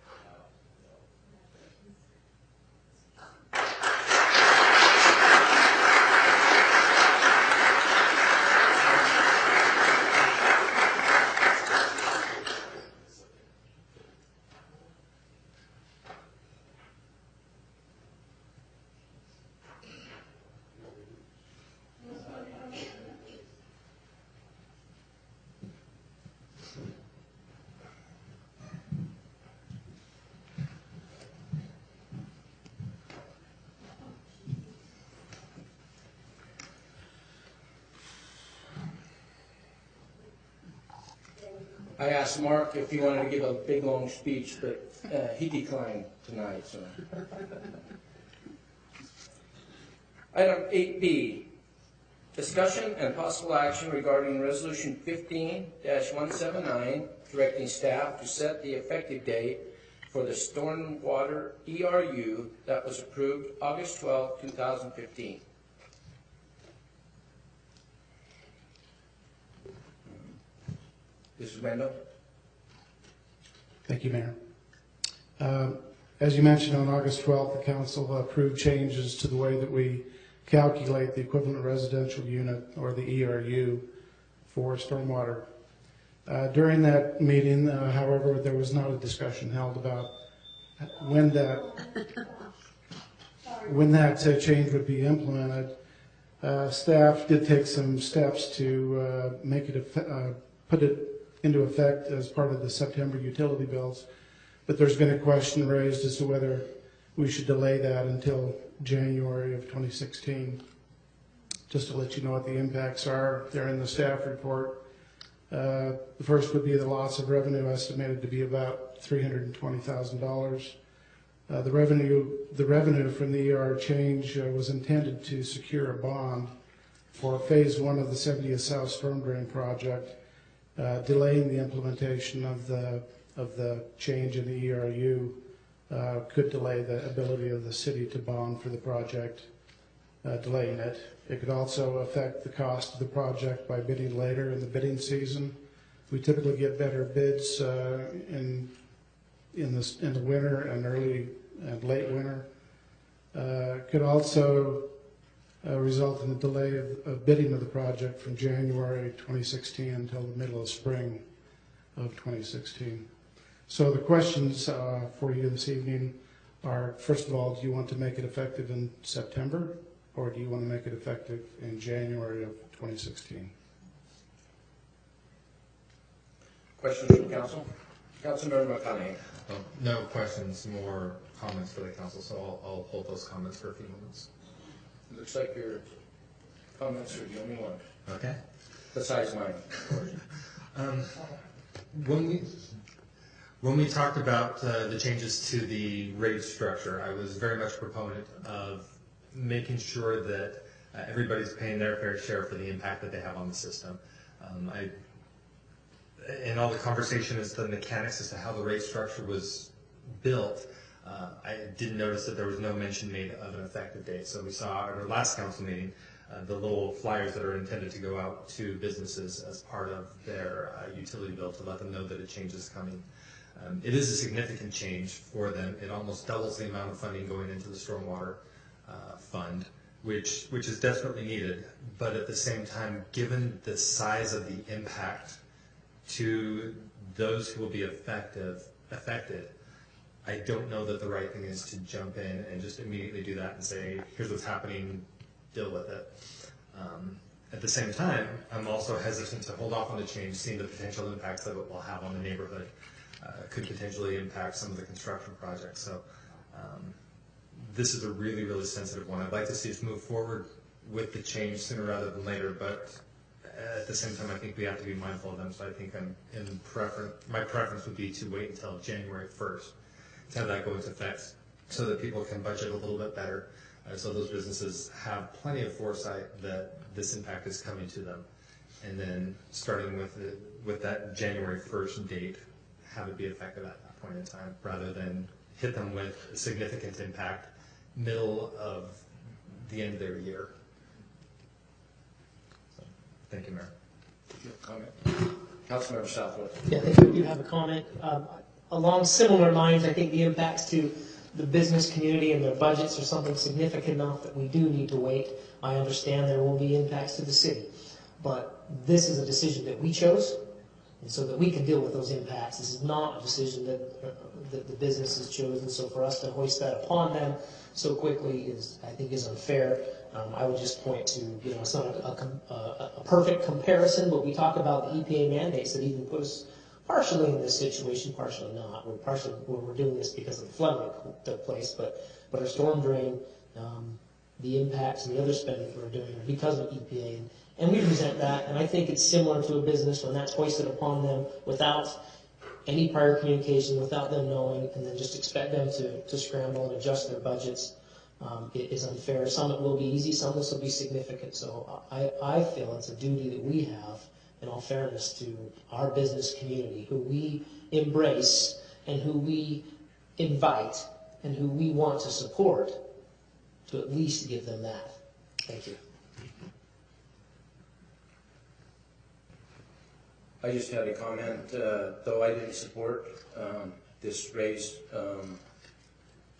I asked Mark if he wanted to give a big, long speech, but he declined tonight, so. Item 8B, discussion and possible action regarding Resolution 15-179, directing staff to set the effective date for the stormwater ERU that was approved August 12, 2015. Mrs. Wendell? Thank you, Mayor. As you mentioned, on August 12th, the council approved changes to the way that we calculate the equivalent residential unit, or the ERU, for stormwater. During that meeting, however, there was not a discussion held about when that change would be implemented. Staff did take some steps to make it put it into effect as part of the September utility bills, but there's been a question raised as to whether we should delay that until January of 2016. Just to let you know what the impacts are, they're in the staff report. The first would be the loss of revenue, estimated to be about $320,000. The revenue from the ER change was intended to secure a bond for phase 1 of the 70th South Storm Drain project. Delaying the implementation of the change in the ERU could delay the ability of the city to bond for the project, delaying it. It could also affect the cost of the project by bidding later in the bidding season. We typically get better bids in the winter and early and late winter. Could also result in the delay of bidding of the project from January 2016 until the middle of spring of 2016. So the questions for you this evening are, first of all, do you want to make it effective in September, or do you want to make it effective in January of 2016? Questions from council? Councilmember McConaughey. No questions, more comments for the council, so I'll hold those comments for a few moments. Looks like your comments are the only one. Okay. Besides mine, of course. When we talked about the changes to the rate structure, I was very much a proponent of making sure that everybody's paying their fair share for the impact that they have on the system. In all the conversation as to the mechanics as to how the rate structure was built, I didn't notice that there was no mention made of an effective date. So we saw at our last council meeting the little flyers that are intended to go out to businesses as part of their utility bill to let them know that a change is coming. It is a significant change for them. It almost doubles the amount of funding going into the stormwater fund, which is desperately needed. But at the same time, given the size of the impact to those who will be affected, I don't know that the right thing is to jump in and just immediately do that and say, here's what's happening, deal with it. At the same time, I'm also hesitant to hold off on the change, seeing the potential impacts that it will have on the neighborhood. Could potentially impact some of the construction projects. So this is a really, really sensitive one. I'd like to see us move forward with the change sooner rather than later, but at the same time, I think we have to be mindful of them. So I think my preference would be to wait until January 1st to have that go into effect so that people can budget a little bit better. So those businesses have plenty of foresight that this impact is coming to them. And then starting with that January 1st date, have it be effective at that point in time, rather than hit them with a significant impact middle of the end of their year. So, thank you, Mayor. Comment? Councilmember Southwood. Yeah, I think we do have a comment. Along similar lines, I think the impacts to the business community and their budgets are something significant enough that we do need to wait. I understand there will be impacts to the city, but this is a decision that we chose, and so that we can deal with those impacts. This is not a decision that the businesses chose, and so for us to hoist that upon them so quickly I think is unfair. I would just point to, it's not a perfect comparison, but we talk about the EPA mandates that even put us partially in this situation, partially not. We're doing this because of the flooding that took place, but our storm drain, the impacts and the other spending we're doing are because of EPA, and we present that, and I think it's similar to a business when that's hoisted upon them without any prior communication, without them knowing, and then just expect them to scramble and adjust their budgets. It is unfair. Some it will be easy, some this will be significant. So I feel it's a duty that we have, in all fairness, to our business community, who we embrace and who we invite and who we want to support, to at least give them that. Thank you. I just had a comment, though I didn't support this raise.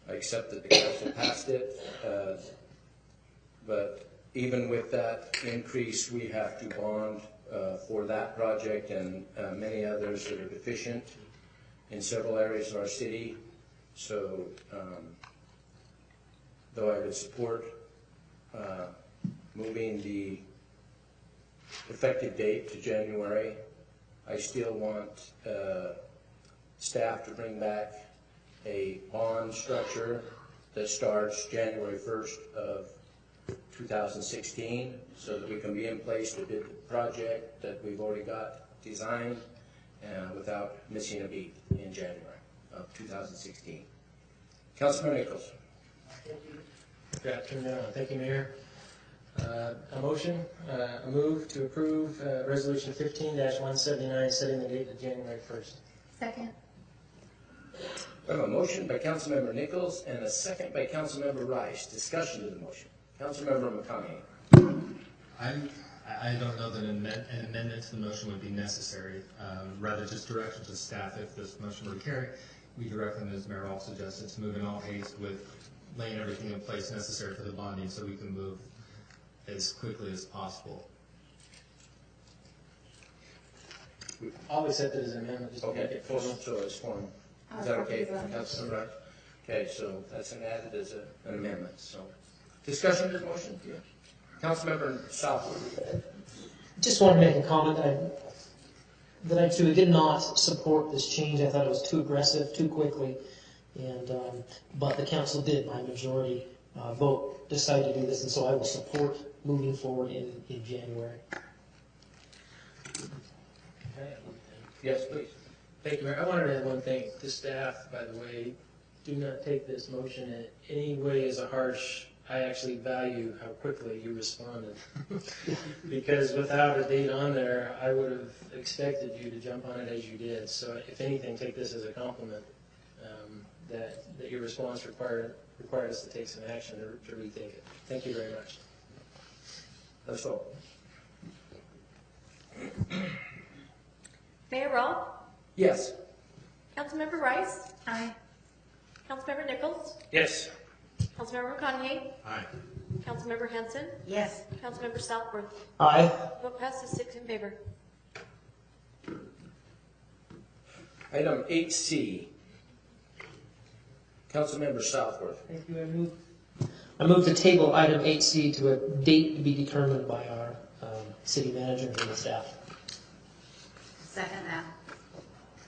I accept that the council passed it, but even with that increase, we have to bond for that project and many others that are deficient in several areas of our city. So, though I would support moving the effective date to January, I still want staff to bring back a bond structure that starts January 1st of 2016, so that we can be in place to bid the project that we've already got designed without missing a beat in January of 2016. Councilmember Nichols. Good afternoon. Thank you, Mayor. A move to approve Resolution 15-179, setting the date of January 1st. Second. We have a motion by Councilmember Nichols and a second by Councilmember Rice. Discussion of the motion. Councilmember McConaughey. I don't know that an amendment to the motion would be necessary. Rather, just direction to staff, if this motion were to carry, we direct them, as Mayor All suggested, to move in all haste with laying everything in place necessary for the bonding so we can move as quickly as possible. I'll accept it as an amendment, just to make it formal. So it's formal. Is that okay for Councilmember Rice? Okay, so that's added as an amendment. So, discussion of the motion? Yeah. Councilmember Southwood. Just want to make a comment that I too did not support this change. I thought it was too aggressive, too quickly, and but the council did, by majority vote, decide to do this, and so I will support moving forward in January. Okay. Yes, please. Thank you, Mayor. I wanted to add one thing to staff, by the way. Do not take this motion in any way as a harsh. I actually value how quickly you responded. Because without a date on there, I would have expected you to jump on it as you did. So if anything, take this as a compliment, that your response required us to take some action to rethink it. Thank you very much. That's all. Mayor Rawl? Yes. Councilmember Rice? Aye. Councilmember Nichols? Yes. Councilmember McConaughey? Aye. Councilmember Hanson? Yes. Councilmember Southworth? Aye. Vote passes 6 in favor. Item 8C. Councilmember Southworth. Thank you. I move to table item 8C to a date to be determined by our city manager and the staff. Second that.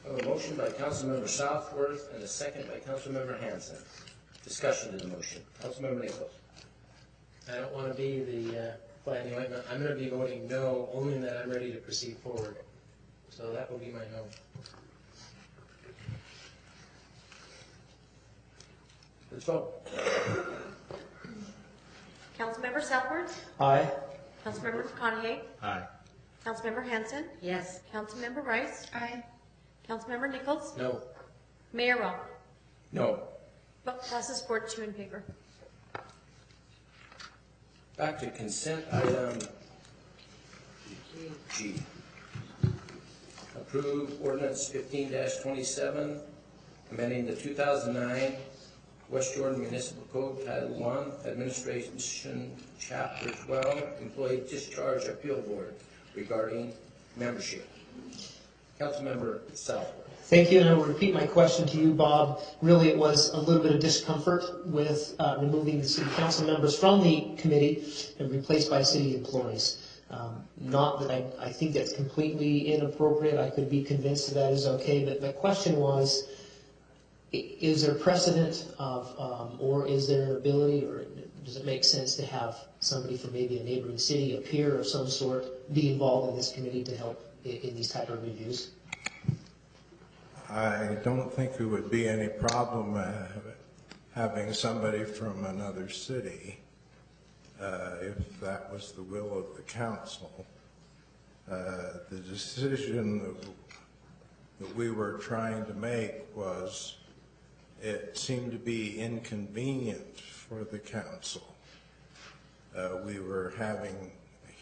A motion by Councilmember Southworth and a second by Councilmember Hanson. Discussion to the motion. Councilmember Nichols. I don't want to be the flying ointment. I'm going to be voting no, only in that I'm ready to proceed forward. So that will be my no. Let's vote. Councilmember Southworth, Aye. Councilmember McConaughey, Aye. Councilmember Hanson, Yes. Councilmember Rice, Aye. Councilmember Nichols, No. Mayor Wong. No. Vote passes 4-2 in favor. Back to consent item G. Approve ordinance 15-27, amending the 2009 West Jordan Municipal Code Title 1, Administration Chapter 12, Employee Discharge Appeal Board regarding membership. Councilmember Southworth. Thank you, and I will repeat my question to you, Bob. Really, it was a little bit of discomfort with removing the city council members from the committee and replaced by city employees. Not that I think that's completely inappropriate. I could be convinced that is okay, but my question was, is there precedent of, or is there an ability, or does it make sense to have somebody from maybe a neighboring city, a peer of some sort, be involved in this committee to help in these type of reviews? I don't think it would be any problem having somebody from another city if that was the will of the council. The decision that we were trying to make was it seemed to be inconvenient for the council. We were having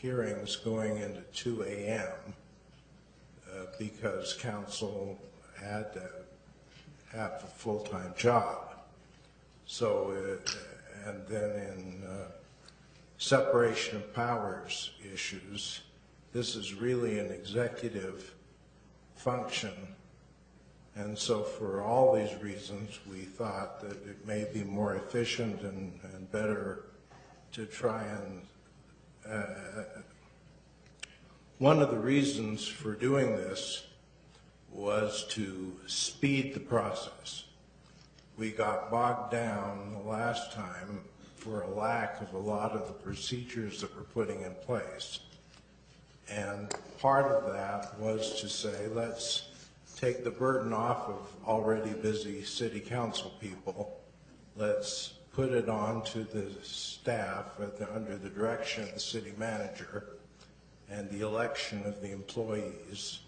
hearings going into 2 a.m. Because council had to have a full-time job. So, and then in separation of powers issues, this is really an executive function. And so for all these reasons, we thought that it may be more efficient and better to try and one of the reasons for doing this was to speed the process. We got bogged down the last time for a lack of a lot of the procedures that we're putting in place. And part of that was to say, let's take the burden off of already busy city council people. Let's put it on to the staff under the direction of the city manager and the election of the employees,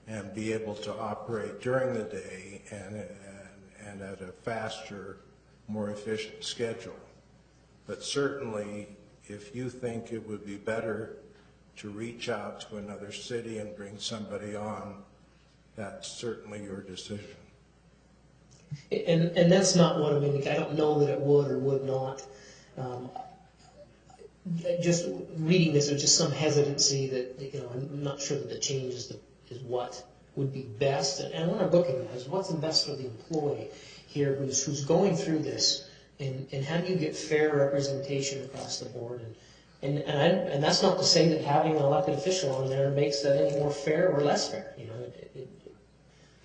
and be able to operate during the day and at a faster, more efficient schedule. But certainly, if you think it would be better to reach out to another city and bring somebody on, that's certainly your decision. And that's not what I mean. I don't know that it would or would not. Just reading this, there's just some hesitancy that, you know, I'm not sure that the change is what would be best. And what I'm looking at is what's best for the employee here who's going through this, and how do you get fair representation across the board? And that's not to say that having an elected official on there makes that any more fair or less fair. You know,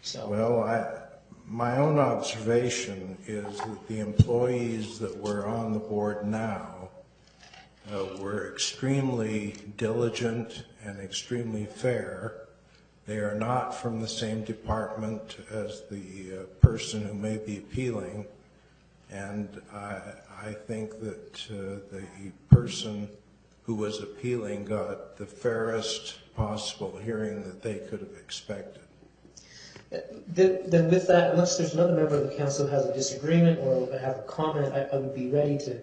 so. Well, my own observation is that the employees that were on the board now were extremely diligent and extremely fair. They are not from the same department as the person who may be appealing, and I think that the person who was appealing got the fairest possible hearing that they could have expected. Then with that, unless there's another member of the council who has a disagreement or have a comment, I would be ready to,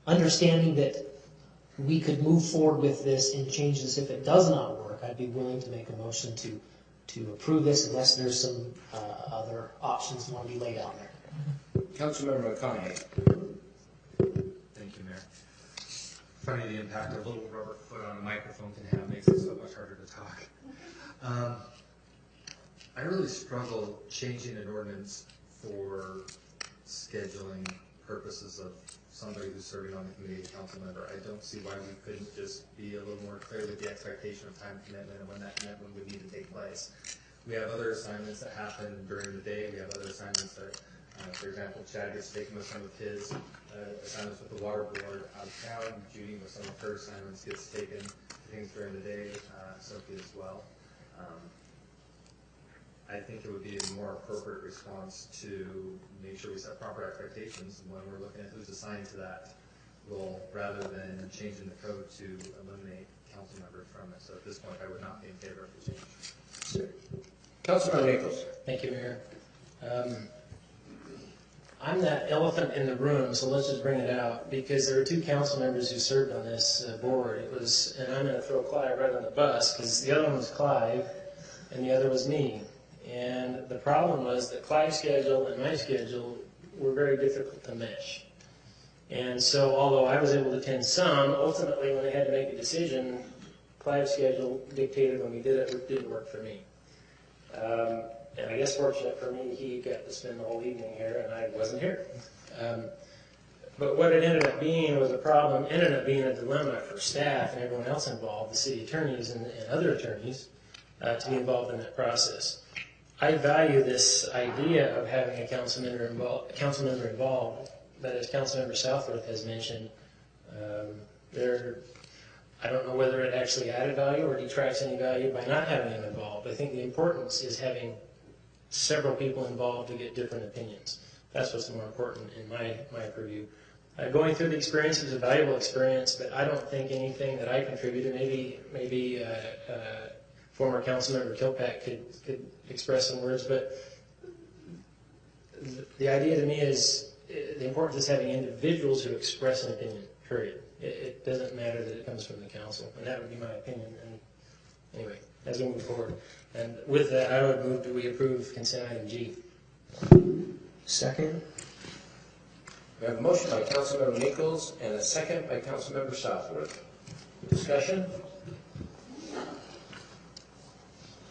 understanding that we could move forward with this and change this. If it does not work, I'd be willing to make a motion to approve this unless there's some other options that want to be laid out there. Councilmember McConaughey. Thank you, Mayor. Funny the impact a little rubber foot on a microphone can have, makes it so much harder to talk. I really struggle changing an ordinance for scheduling purposes of somebody who's serving on the committee, a council member. I don't see why we couldn't just be a little more clear with the expectation of time commitment and when that commitment would need to take place. We have other assignments that happen during the day. We have other assignments that, for example, Chad gets taken with some of his assignments with the water board out of town. Judy with some of her assignments gets taken to things during the day. Sophie as well. I think it would be a more appropriate response to make sure we set proper expectations when we're looking at who's assigned to that role, rather than changing the code to eliminate council members from it. So at this point, I would not be in favor of the change. Councilman Nichols. Thank you, Mayor. I'm that elephant in the room, so let's just bring it out, because there are two council members who served on this board. It was, and I'm going to throw Clive right on the bus, because the other one was Clive, and the other was me. And the problem was that Clive's schedule and my schedule were very difficult to mesh. And so, although I was able to attend some, ultimately when they had to make a decision, Clive's schedule dictated when we did it, it didn't work for me. And I guess fortunate for me, he got to spend the whole evening here, and I wasn't here. But what it ended up being was a problem, ended up being a dilemma for staff and everyone else involved, the city attorneys and other attorneys, to be involved in that process. I value this idea of having a council member involved, but as Councilmember Southworth has mentioned, I don't know whether it actually added value or detracts any value by not having him involved. I think the importance is having several people involved to get different opinions. That's what's more important in my purview. Going through the experience was a valuable experience, but I don't think anything that I contributed, maybe former Councilmember Kilpack could express some words, but the idea to me is the importance is having individuals who express an opinion, period. It doesn't matter that it comes from the council, and that would be my opinion. And anyway, as we move forward. And with that, I would move that we approve consent item G. Second. We have a motion by Councilmember Nichols and a second by Councilmember Southworth. Discussion?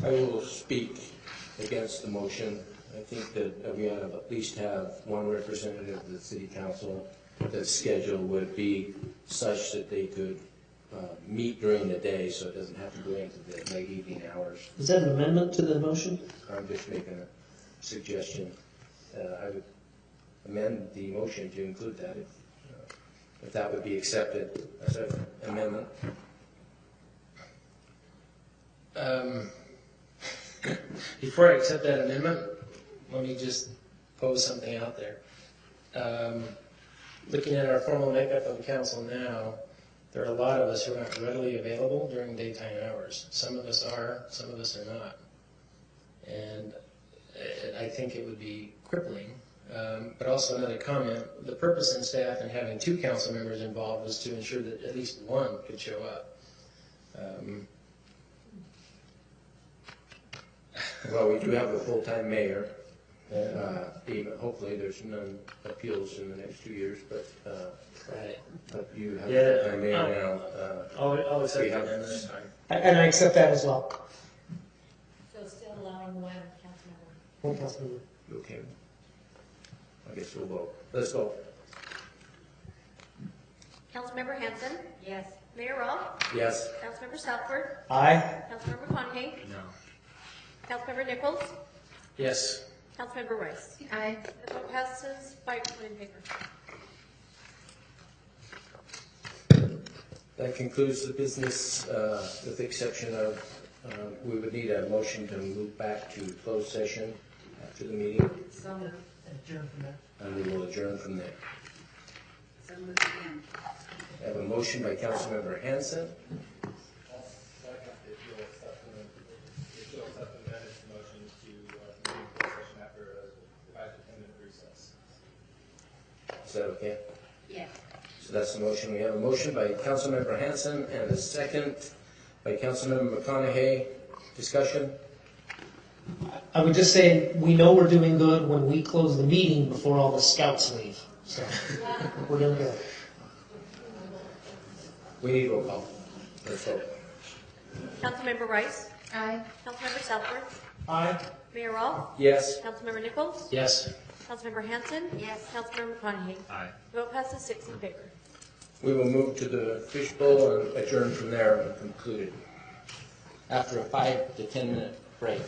I will speak against the motion. I think that we ought to at least have one representative of the city council. The schedule would be such that they could meet during the day, so it doesn't have to go into the late evening hours. Is that an amendment to the motion? I'm just making a suggestion. I would amend the motion to include that if that would be accepted as an amendment. Before I accept that amendment, let me just pose something out there. Looking at our formal makeup of the council now, there are a lot of us who aren't readily available during daytime hours. Some of us are, some of us are not. And I think it would be crippling. But also another comment, the purpose in staff in having two council members involved was to ensure that at least one could show up. Well, we do have a full-time mayor. Hopefully there's none appeals in the next 2 years, but you have a full-time mayor now. I'll accept that. And I accept that as well. So still allowing one council member. One council member. Okay. I guess we'll vote. Let's go. Councilmember Hanson? Yes. Mayor Rolfe? Yes. Councilmember Southworth? Aye. Councilmember Conahey? No. Councilmember Nichols? Yes. Councilmember Rice? Aye. The vote passes 5-1 in favor. That concludes the business, with the exception of, we would need a motion to move back to closed session after the meeting, So moved. Adjourn from there. and we will adjourn from there. So moved again. I have a motion by Councilmember Hanson, If you'll accept the amended motion to convene closed session after a 5 to 10-minute recess. is that okay? Yes. So that's the motion. We have a motion by Councilmember Hanson and a second by Councilmember McConaughey. Discussion? I would just say, we know we're doing good when we close the meeting before all the scouts leave. So, we're doing good. We need roll call. Let's vote. Councilmember Rice? Aye. Councilmember Southworth? Aye. Mayor Rolfe? Yes. Councilmember Nichols? Yes. Councilmember Hanson? Yes. Councilmember McConaughey? Aye. The vote passes 6 in favor. We will move to the fishbowl and adjourn from there and conclude after a 5 to 10 minute break.